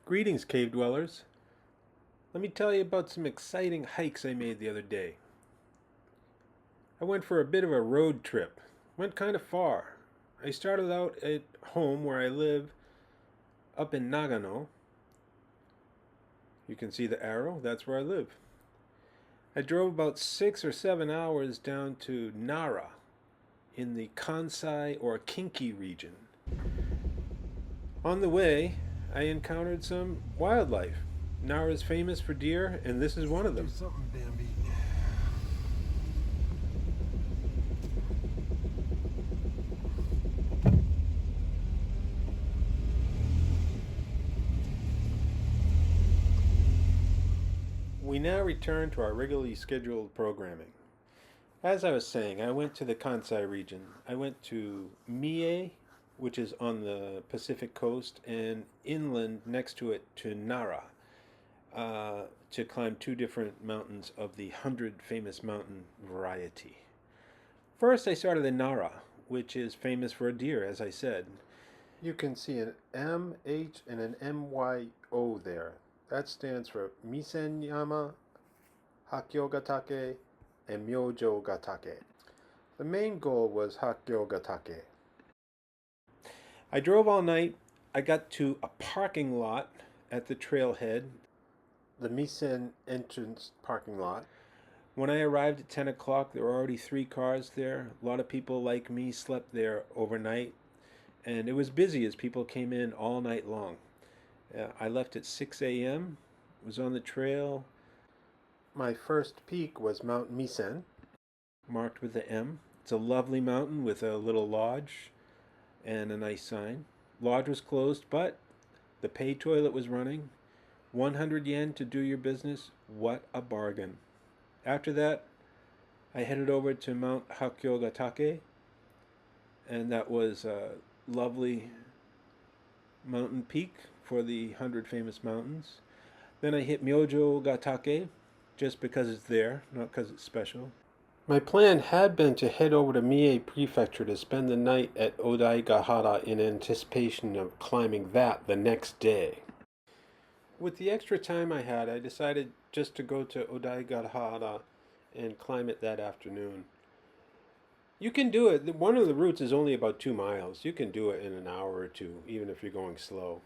Greetings, cave dwellers. Let me tell you about some exciting hikes I made the other day. I went for a bit of a road trip. Went kind of far. I started out at home where I live up in Nagano. You can see the arrow, that's where I live. I drove about 6 or 7 hours down to Nara in the Kansai or Kinki region. On the way, I encountered some wildlife. Nara is famous for deer, and this is one of them. Do something, Bambi. We now return to our regularly scheduled programming. As I was saying, I went to the Kansai region. I went to Mie, which is on the Pacific coast, and inland next to it to Nara, to climb 2 different mountains of the 100 famous mountain variety. First, I started in Nara, which is famous for a deer, as I said. You can see an M, H, and an MYO there. That stands for Misenyama, Hakyogatake, and Myojogatake. The main goal was Hakyogatake. I drove all night. I got to a parking lot at the trailhead, the Misen entrance parking lot. When I arrived at 10 o'clock, there were already 3 cars there. A lot of people like me slept there overnight, and it was busy as people came in all night long. I left at 6 a.m., was on the trail. My first peak was Mount Misen, marked with the M. It's a lovely mountain with a little lodge and a nice sign. Lodge was closed, but the pay toilet was running. 100 yen to do your business. What a bargain. After that, I headed over to Mount Hakyogatake, and that was a lovely mountain peak for the 100 famous mountains. Then I hit Myojogatake, just because it's there, not because it's special. My plan had been to head over to Mie Prefecture to spend the night at Odaigahara in anticipation of climbing that the next day. With the extra time I had, I decided just to go to Odaigahara and climb it that afternoon. You can do it. One of the routes is only about 2 miles. You can do it in an hour or 2, even if you're going slow.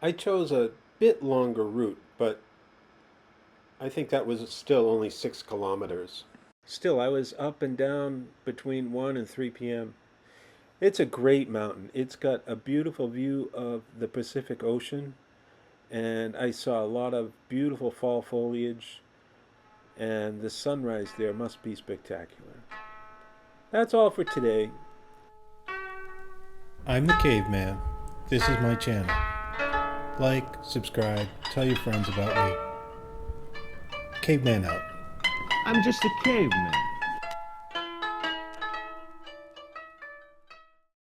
I chose a bit longer route, but I think that was still only 6 kilometers. Still, I was up and down between 1 and 3 p.m. It's a great mountain. It's got a beautiful view of the Pacific Ocean, and I saw a lot of beautiful fall foliage, and the sunrise there must be spectacular. That's all for today. I'm the Caveman. This is my channel. Like, subscribe, tell your friends about me. Caveman out. I'm just a caveman.